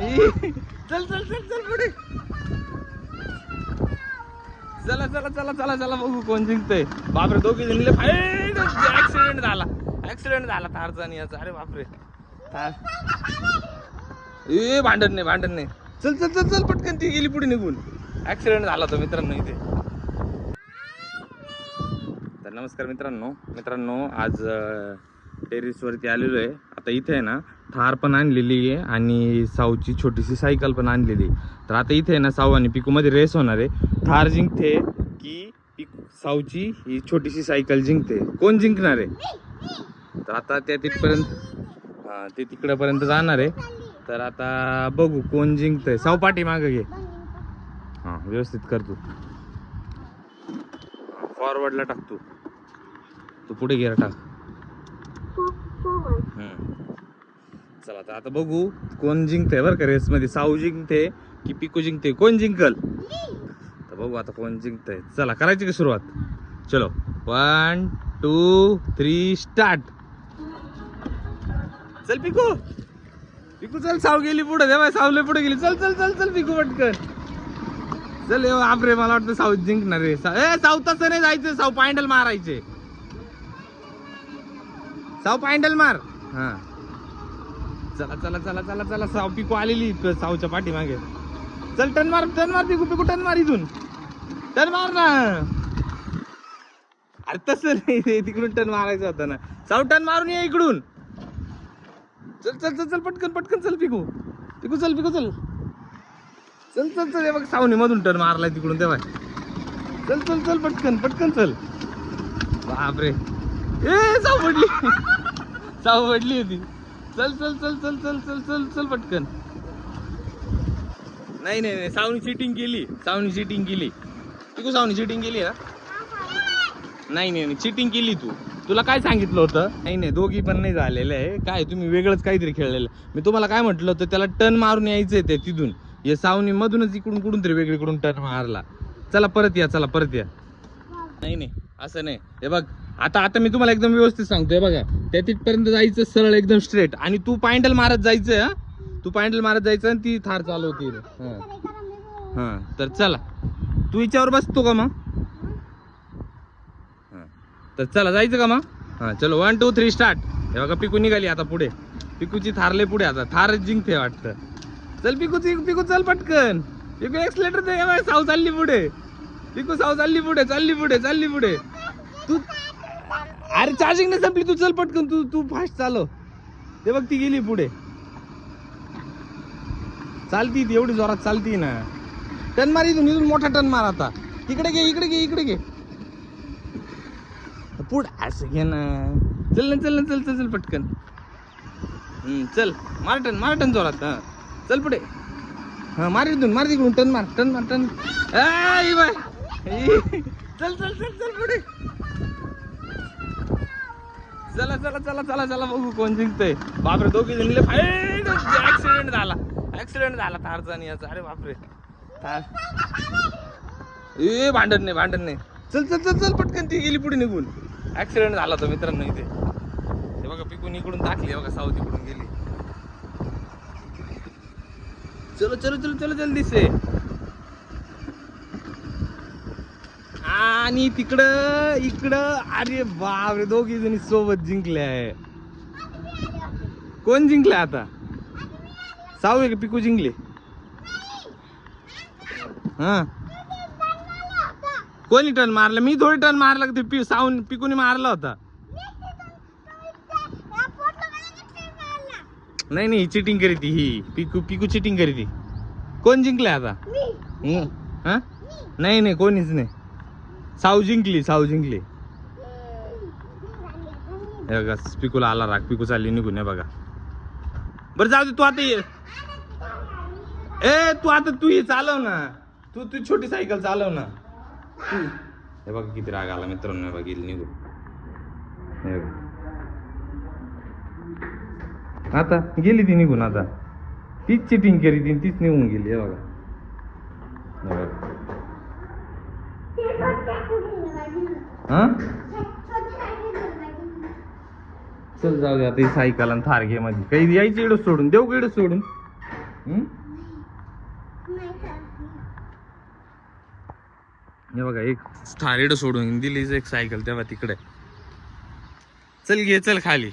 चल चल चल चल पुढे. चला चला चला चला चला बघू कोण जिंकतंय. बापरे दोघी जण ऍक्सिडेंट झाला. ऍक्सिडेंट झाला थारचा आणि याचा. अरे बापरे थार. भांडण नाही भांडण नाही. चल चल चल चल पटकन. ती गेली पुढे निघून. ऍक्सिडेंट झाला तो मित्रांनो इथे. तर नमस्कार मित्रांनो आज टेरिस वरती आलेलो आहे. आता इथे आहे ना थार पण आणलेली आहे आणि साऊची छोटीशी सायकल पण आणलेली. तर आता इथे आहे ना साऊ आणि पिकू मध्ये रेस होणार आहे. थार जिंकते की साऊची ही छोटीशी सायकल जिंकते. कोण जिंकणार आहे? तर आता त्या तिथपर्यंत ते तिकडेपर्यंत जाणार आहे. तर आता बघू कोण जिंकतंय. साऊ पाठी मागे घे. हा व्यवस्थित कर तू. फॉरवर्डला टाक तू पुढे गेला टाक. चला तर आता बघू कोण जिंकते बरं का रेस मध्ये. साऊ जिंकते की पिकू जिंकते? कोण जिंकल? तर बघू आता कोण जिंकतंय. चला करायची का सुरुवात? चलो 1 2 3 स्टार्ट. चल पिकू पिकू चल. साऊ गेली पुढे. देवा सावले पुढे गेली. चल चल चल चल पिकू पटकन चल. आपरे मला वाटतं साऊ जिंकणार आहे. साऊ तसं नाही जायचं. साऊ पॅन्डल मारायचे. साऊ पॅन्डल मार. हा चला चला चला चला चला. साऊ पिकू आलेली साऊच्या पाठी मागे. चल टन मार पिकू पिकू टन मार. इथून टन मार ना. अरे तसं नाही तिकडून टन मारायचं होतं ना. साऊ टन मारून ये इकडून. चल चल चल चल पटकन पटकन चल पिकू पिकू चल पिकू चल चल चल चल. बघ साऊने मधून टर्न मारलाय तिकडून. तेव्हा चल चल चल पटकन पटकन चल. बापरे साऊ पडली. साऊ पडली होती. चल चल चल चल चल चल चल चल पटकन. नाही नाही नाही साऊनी चिटिंग केली. साऊनी चिटिंग केली. पिकू साऊनी चिटिंग केली ना? नाही नाही चिटिंग केली तू. तुला काय सांगितलं होतं? नाही नाही दोघी पण नाही झालेलं आहे. काय तुम्ही वेगळंच काहीतरी खेळलेलं. मी तुम्हाला काय म्हटलं होतं? त्याला टर्न मारून यायचंय ते तिथून. हे सावनी मधूनच इकडून कुठून तरी वेगळीकडून टर्न मारला. चला परत या. चला परत या. नाही नाही असं नाही. हे बघ आता मी तुम्हाला एकदम व्यवस्थित सांगतोय. बघा त्या तिथपर्यंत जायचं सरळ एकदम स्ट्रेट. आणि तू पॅन्डल मारत जायचं. तू पॅन्डल मारत जायचं आणि ती थार चालवती. हा तर चला तू हिच्यावर बसतो का मग? तर चला जायचं का मग? हा चलो 1 2 3 स्टार्ट. हे बघा पिकू निघाली आता पुढे. पिकूची थारले पुढे. आता थारच जिंकते वाटतं. चल पिकू पिकू चल पटकन. पिकू एक्सलेटर दे. साऊ चालली पुढे. पिकू साऊ चालली पुढे चालली पुढे चालली पुढे. तू अरे चार्जिंग नाही संपली. तू चल पटकन. तू फास्ट चालव. ते बघ ती गेली पुढे. चालती ती एवढी जोरात चालती ना. टन मार इथून मोठा टन मार. आता इकडे घे इकडे घे इकडे घे. पुढे असं घे ना. चल ना चल ना चल चल चल पटकन. चल मार टन जोरात. हा चल पुढे. हा मार इथून मार तिकडून. टन मार टन मार टन. चल चल चल चल पुढे. चला चला चला चला चला बघू कोण जिंकतंय. बापरे दोघी जण ऍक्सिडेंट झाला थारचा आणि याचा. अरे बापरे थार. भांडण नाही भांडण नाही. चल चल चल चल पटकन. ती गेली पुढे निघून. ऍक्सिडेंट झाला तो मित्रांनो इथे. हे बघा पिकून इकडून टाकली. बघा साऊ तिकडून गेली. चलो चलो चलो चलो जल्दी से. आणि इकडं अरे बापरे दोघी जणी सोबत जिंकले आहे. कोण जिंकले आता? साऊ आहे का पिकू जिंकले? हा कोणी टर्न मारला? मी थोडी टर्न मारला. ते साऊन पिकूने मारला होता. नाही नाही चिटिंग करी ती. ही पिकू चिटिंग करी ती. कोण जिंकले आता? हा नाही नाही कोणीच नाही. साऊ जिंकली. साऊ जिंकली. हे बघा पिकूला आला राग. पिकू चालली निघून. हे बघा. बरं जाऊ दे. तू आता ये. तू हे चालव ना. तू छोटी सायकल चालव ना. हे बघा किती राग आला मित्रांनो. हे बघा गेली निघून. हे बघा आता गेली ती निघून. आता तीच चिटिंग केली ती. तीच निघून गेली. हे बघा. हा चल जाऊ दे आता. ही सायकल आणि थार घे मध्ये. काही यायची इकडं सोडून. देऊ का इकडं सोडून? हम्म? हे बघा एक थारीड सोडून दिलीच एक सायकल तेव्हा तिकडे. चल घे चल खाली.